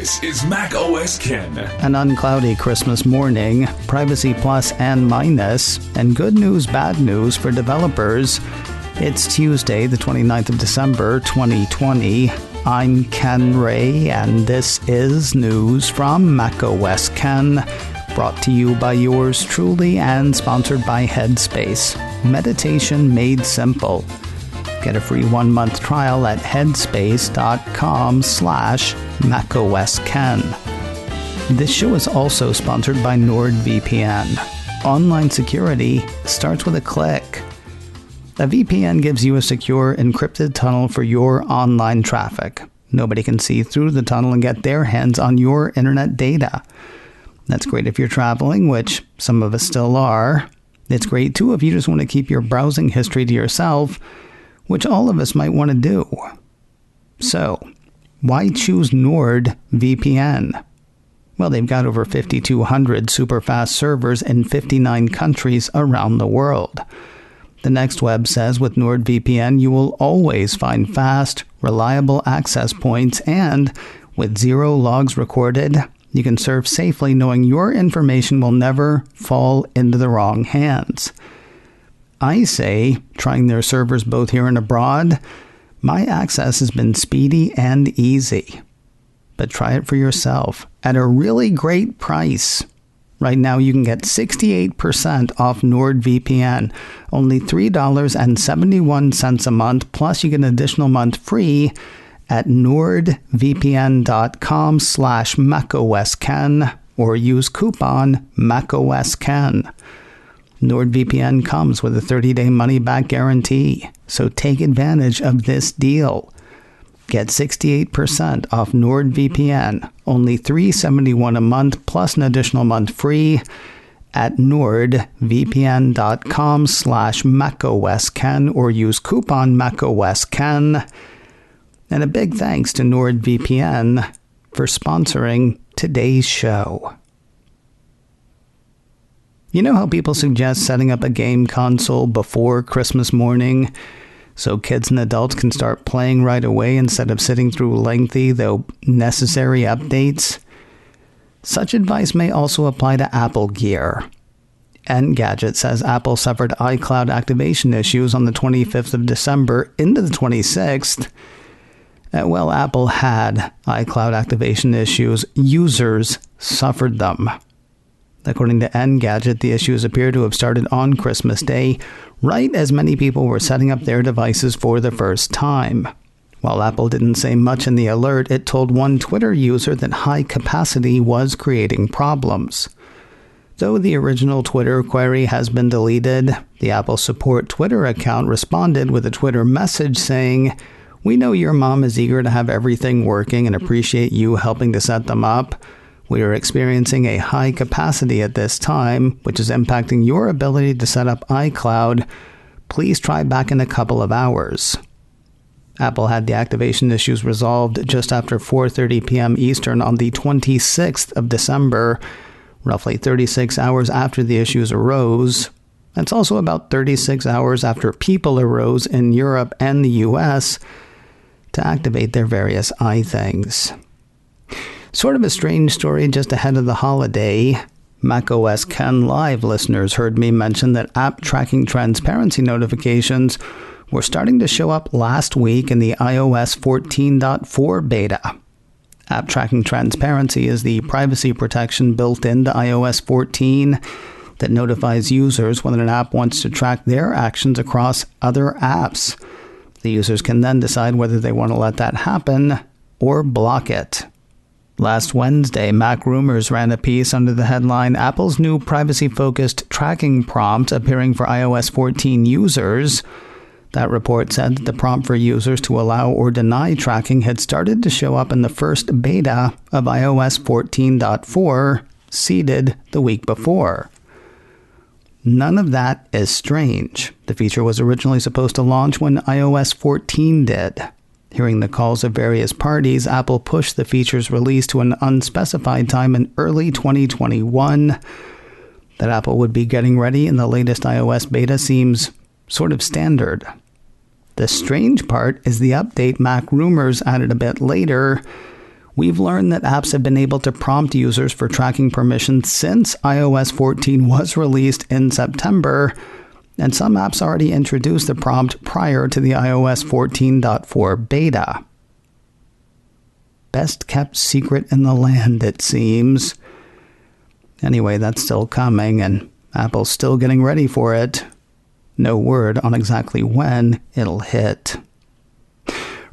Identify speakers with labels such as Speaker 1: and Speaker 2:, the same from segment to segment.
Speaker 1: This is Mac OS Ken.
Speaker 2: An uncloudy Christmas morning, privacy plus and minus, and good news, bad news for developers. It's Tuesday, the 29th of December, 2020. I'm Ken Ray, and this is news from Mac OS Ken, brought to you by yours truly and sponsored by Headspace Meditation Made Simple. Get a free 1-month trial at headspace.com/macOSKen. This show is also sponsored by Nord VPN. Online security starts with a click. A VPN gives you a secure, encrypted tunnel for your online traffic. Nobody can see through the tunnel and get their hands on your internet data. That's great if you're traveling, which some of us still are. It's great, too, if you just want to keep your browsing history to yourself, which all of us might want to do. So, why choose Nord VPN? Well, they've got over 5,200 super-fast servers in 59 countries around the world. The next web says with NordVPN, you will always find fast, reliable access points, and with 0 logs recorded, you can surf safely knowing your information will never fall into the wrong hands. I say, trying their servers both here and abroad, my access has been speedy and easy. But try it for yourself at a really great price. Right now you can get 68% off NordVPN, only $3.71 a month, plus you get an additional month free at nordvpn.com/macOSKen or use coupon MacOSKen. NordVPN comes with a 30-day money-back guarantee, so take advantage of this deal. Get 68% off NordVPN, only $3.71 a month plus an additional month free at nordvpn.com/macOSKen or use coupon MacOSKen. And a big thanks to NordVPN for sponsoring today's show. You know how people suggest setting up a game console before Christmas morning so kids and adults can start playing right away instead of sitting through lengthy, though necessary updates? Such advice may also apply to Apple Gear. Engadget says Apple suffered iCloud activation issues on the 25th of December into the 26th. Well, Apple had iCloud activation issues. Users suffered them. According to Engadget, the issues appear to have started on Christmas Day, right as many people were setting up their devices for the first time. While Apple didn't say much in the alert, it told one Twitter user that high capacity was creating problems. Though the original Twitter query has been deleted, the Apple support Twitter account responded with a Twitter message saying, "We know your mom is eager to have everything working and appreciate you helping to set them up. We are experiencing a high capacity at this time, which is impacting your ability to set up iCloud. Please try back in a couple of hours." Apple had the activation issues resolved just after 4:30 p.m. Eastern on the 26th of December, roughly 36 hours after the issues arose. That's also about 36 hours after people arose in Europe and the US to activate their various iThings. Sort of a strange story just ahead of the holiday. macOS Ken Live listeners heard me mention that app tracking transparency notifications were starting to show up last week in the iOS 14.4 beta. App tracking transparency is the privacy protection built into iOS 14 that notifies users when an app wants to track their actions across other apps. The users can then decide whether they want to let that happen or block it. Last Wednesday, Mac Rumors ran a piece under the headline, "Apple's new privacy-focused tracking prompt appearing for iOS 14 users." That report said that the prompt for users to allow or deny tracking had started to show up in the first beta of iOS 14.4, seeded the week before. None of that is strange. The feature was originally supposed to launch when iOS 14 did. Hearing the calls of various parties, Apple pushed the feature's release to an unspecified time in early 2021. That Apple would be getting ready in the latest iOS beta seems sort of standard. The strange part is the update Mac Rumors added a bit later, We've learned that apps have been able to prompt users for tracking permissions since iOS 14 was released in September, and some apps already introduced the prompt prior to the iOS 14.4 beta. Best kept secret in the land, it seems. Anyway, that's still coming, and Apple's still getting ready for it. No word on exactly when it'll hit.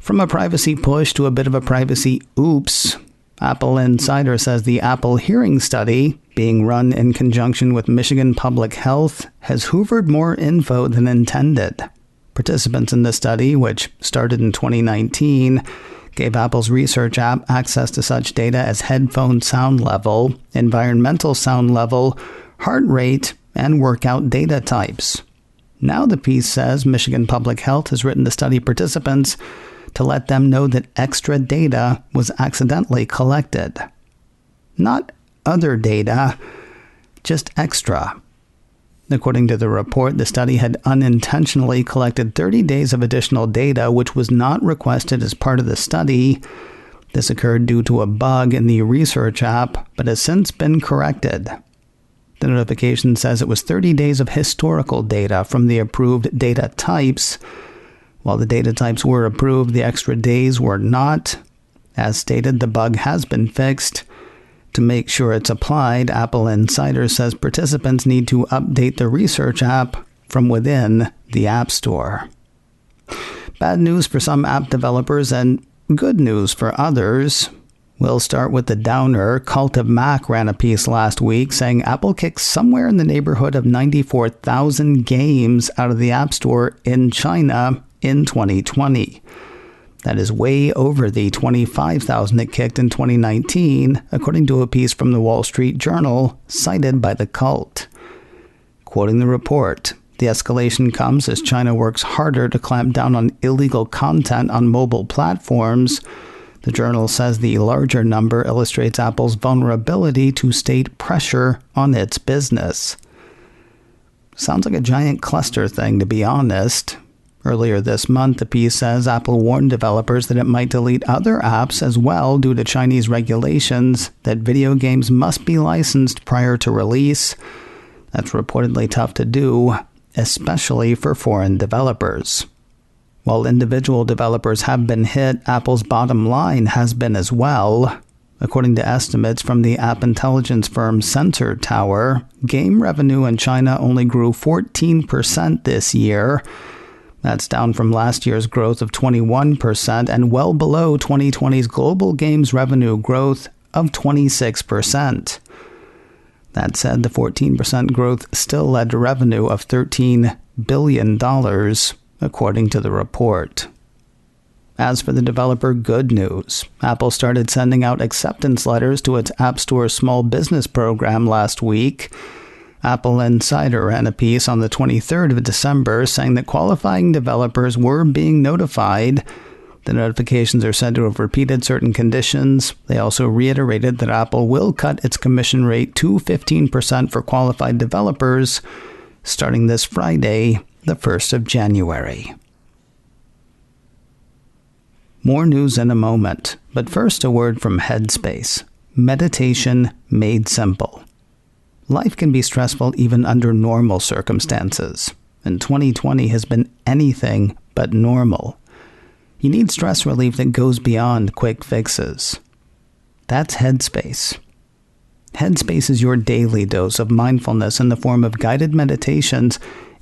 Speaker 2: From a privacy push to a bit of a privacy oops, Apple Insider says the Apple Hearing Study, being run in conjunction with Michigan Public Health, has hoovered more info than intended. Participants in the study, which started in 2019, gave Apple's research app access to such data as headphone sound level, environmental sound level, heart rate, and workout data types. Now the piece says Michigan Public Health has written to study participants to let them know that extra data was accidentally collected. Not other data, just extra. According to the report, the study had unintentionally collected 30 days of additional data, which was not requested as part of the study. This occurred due to a bug in the research app, but has since been corrected. The notification says it was 30 days of historical data from the approved data types. While the data types were approved, the extra days were not. As stated, the bug has been fixed. To make sure it's applied, Apple Insider says participants need to update the research app from within the App Store. Bad news for some app developers and good news for others. We'll start with the downer. Cult of Mac ran a piece last week saying Apple kicked somewhere in the neighborhood of 94,000 games out of the App Store in China in 2020. That is way over the 25,000 it kicked in 2019, according to a piece from the Wall Street Journal cited by the cult. Quoting the report, the escalation comes as China works harder to clamp down on illegal content on mobile platforms. The journal says the larger number illustrates Apple's vulnerability to state pressure on its business. Sounds like a giant cluster thing, to be honest. Earlier this month, the piece says Apple warned developers that it might delete other apps as well due to Chinese regulations that video games must be licensed prior to release. That's reportedly tough to do, especially for foreign developers. While individual developers have been hit, Apple's bottom line has been as well. According to estimates from the app intelligence firm Sensor Tower, game revenue in China only grew 14% this year. That's down from last year's growth of 21% and well below 2020's global games revenue growth of 26%. That said, the 14% growth still led to revenue of $13 billion, according to the report. As for the developer good news, Apple started sending out acceptance letters to its App Store small business program last week. Apple Insider ran a piece on the 23rd of December saying that qualifying developers were being notified. The notifications are said to have repeated certain conditions. They also reiterated that Apple will cut its commission rate to 15% for qualified developers starting this Friday, the 1st of January. More news in a moment, but first a word from Headspace. Meditation made simple. Life can be stressful even under normal circumstances, and 2020 has been anything but normal. You need stress relief that goes beyond quick fixes. That's Headspace. Headspace is your daily dose of mindfulness in the form of guided meditations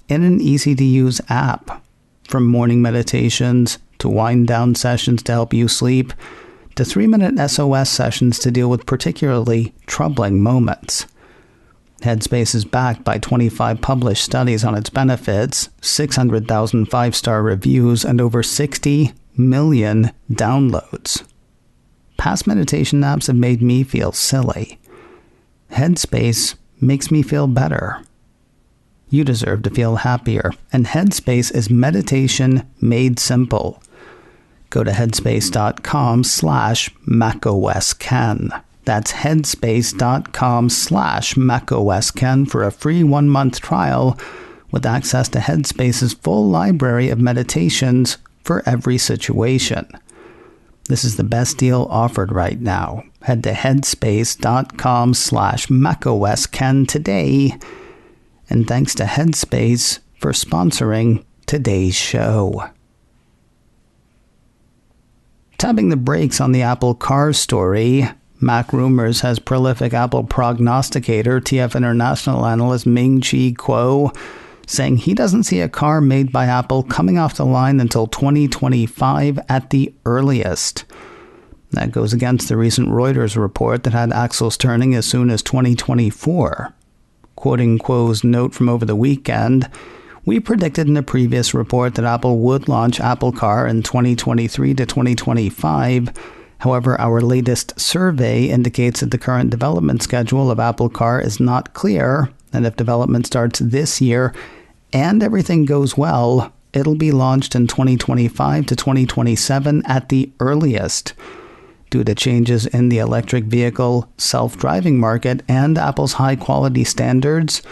Speaker 2: in an easy-to-use app. From morning meditations to wind-down sessions to help you sleep, to 3-minute SOS sessions to deal with particularly troubling moments. Headspace is backed by 25 published studies on its benefits, 600,000 5-star reviews, and over 60 million downloads. Past meditation apps have made me feel silly. Headspace makes me feel better. You deserve to feel happier, and Headspace is meditation made simple. Go to headspace.com/macOSKen. That's headspace.com/macOSKen for a free 1-month trial with access to Headspace's full library of meditations for every situation. This is the best deal offered right now. Head to headspace.com/macOSKen today. And thanks to Headspace for sponsoring today's show. Tapping the brakes on the Apple car story, Mac Rumors has prolific Apple prognosticator, TF International analyst Ming-Chi Kuo, saying he doesn't see a car made by Apple coming off the line until 2025 at the earliest. That goes against the recent Reuters report that had axles turning as soon as 2024. Quoting Kuo's note from over the weekend, "We predicted in a previous report that Apple would launch Apple Car in 2023 to 2025. However, our latest survey indicates that the current development schedule of Apple Car is not clear, and if development starts this year and everything goes well, it'll be launched in 2025 to 2027 at the earliest. Due to changes in the electric vehicle self-driving market and Apple's high-quality standards,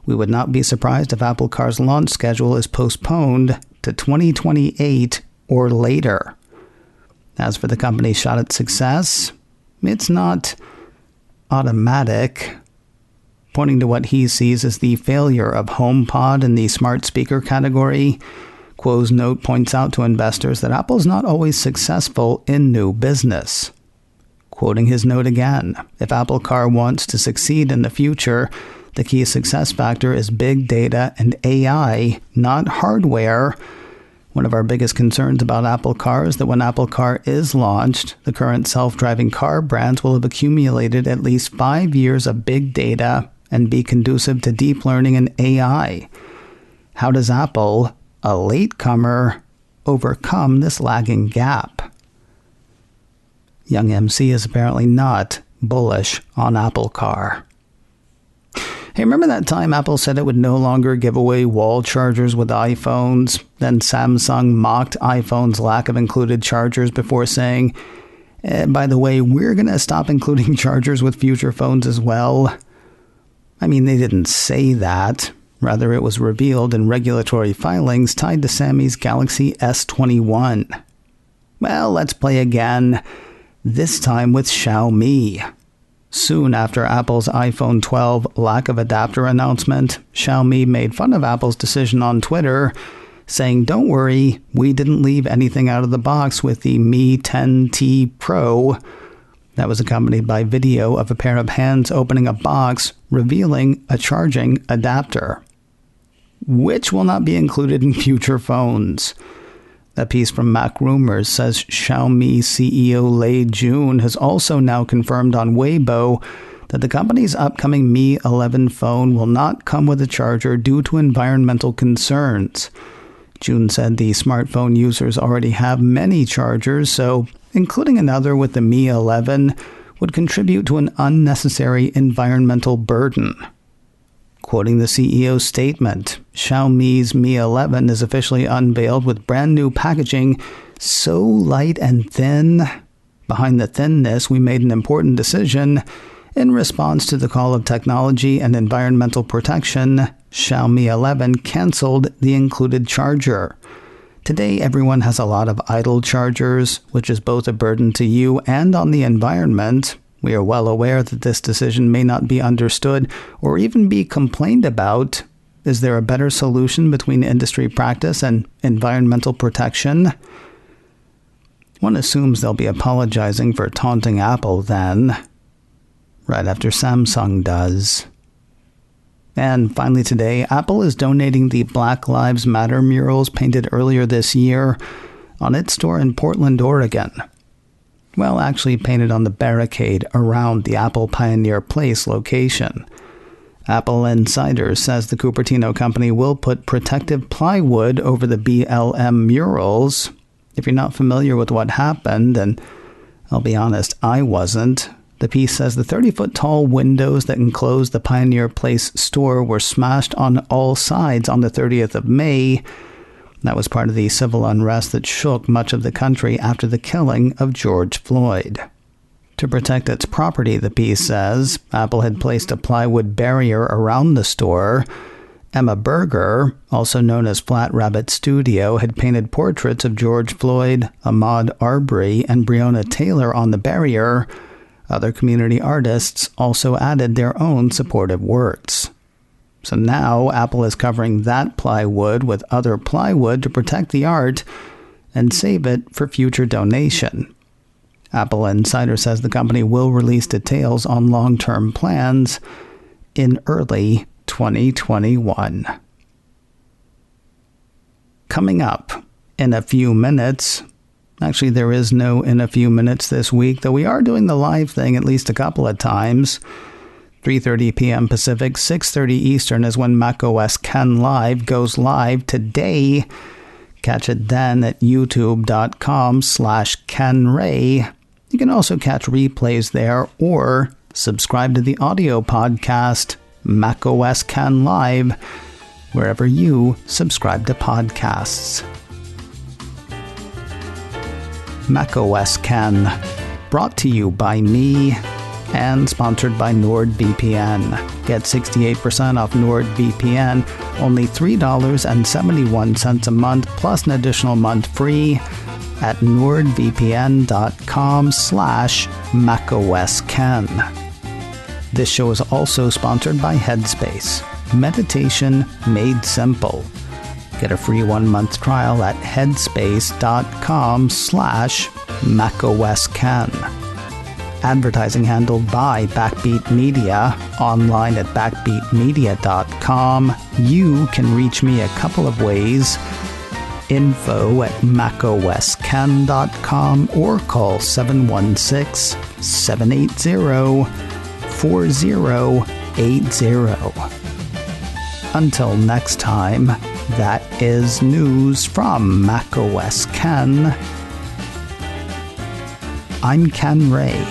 Speaker 2: we would not be surprised if Apple Car's launch schedule is postponed to 2028 or later." As for the company's shot at success, it's not automatic. Pointing to what he sees as the failure of HomePod in the smart speaker category, Kuo's note points out to investors that Apple's not always successful in new business. Quoting his note again, "If Apple Car wants to succeed in the future, the key success factor is big data and AI, not hardware. One of our biggest concerns about Apple Car is that when Apple Car is launched, the current self-driving car brands will have accumulated at least 5 years of big data and be conducive to deep learning and AI. How does Apple, a latecomer, overcome this lagging gap?" Young MC is apparently not bullish on Apple Car. Hey, remember that time Apple said it would no longer give away wall chargers with iPhones? Then Samsung mocked iPhone's lack of included chargers before saying, by the way, we're going to stop including chargers with future phones as well. I mean, they didn't say that. Rather, it was revealed in regulatory filings tied to Sammy's Galaxy S21. Well, let's play again, this time with Xiaomi. Soon after Apple's iPhone 12 lack of adapter announcement, Xiaomi made fun of Apple's decision on Twitter, saying, "Don't worry, we didn't leave anything out of the box with the Mi 10T Pro." That was accompanied by video of a pair of hands opening a box, revealing a charging adapter, which will not be included in future phones. A piece from Mac Rumors says Xiaomi CEO Lei Jun has also now confirmed on Weibo that the company's upcoming Mi 11 phone will not come with a charger due to environmental concerns. Jun said the smartphone users already have many chargers, so including another with the Mi 11 would contribute to an unnecessary environmental burden. Quoting the CEO's statement, Xiaomi's Mi 11 is officially unveiled with brand new packaging so light and thin. Behind the thinness, we made an important decision. In response to the call of technology and environmental protection, Xiaomi 11 canceled the included charger. Today, everyone has a lot of idle chargers, which is both a burden to you and on the environment. We are well aware that this decision may not be understood or even be complained about. Is there a better solution between industry practice and environmental protection? One assumes they'll be apologizing for taunting Apple then, right after Samsung does. And finally today, Apple is donating the Black Lives Matter murals painted earlier this year on its store in Portland, Oregon. Well, actually painted on the barricade around the Apple Pioneer Place location. Apple Insider says the Cupertino company will put protective plywood over the BLM murals. If you're not familiar with what happened, and I'll be honest, I wasn't, the piece says the 30-foot-tall windows that enclose the Pioneer Place store were smashed on all sides on the 30th of May. That was part of the civil unrest that shook much of the country after the killing of George Floyd. To protect its property, the piece says, Apple had placed a plywood barrier around the store. Emma Berger, also known as Flat Rabbit Studio, had painted portraits of George Floyd, Ahmaud Arbery, and Breonna Taylor on the barrier. Other community artists also added their own supportive works. So now Apple is covering that plywood with other plywood to protect the art and save it for future donation. Apple Insider says the company will release details on long-term plans in early 2021. Coming up in a few minutes, actually there is no in a few minutes this week, though we are doing the live thing at least a couple of times. 3:30 p.m. Pacific, 6:30 Eastern is when macOS Ken Live goes live today. Catch it then at youtube.com/KenRay. You can also catch replays there or subscribe to the audio podcast, macOS Ken Live, wherever you subscribe to podcasts. macOS Ken, brought to you by me and sponsored by NordVPN. Get 68% off NordVPN, only $3.71 a month, plus an additional month free at nordvpn.com/macOSKen. This show is also sponsored by Headspace, meditation made simple. Get a free 1-month trial at headspace.com/macOSKen. Advertising handled by Backbeat Media, online at backbeatmedia.com. You can reach me a couple of ways. Info at macosken.com or call 716-780-4080. Until next time, that is news from macOS Ken. I'm Ken Ray.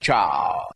Speaker 3: Ciao.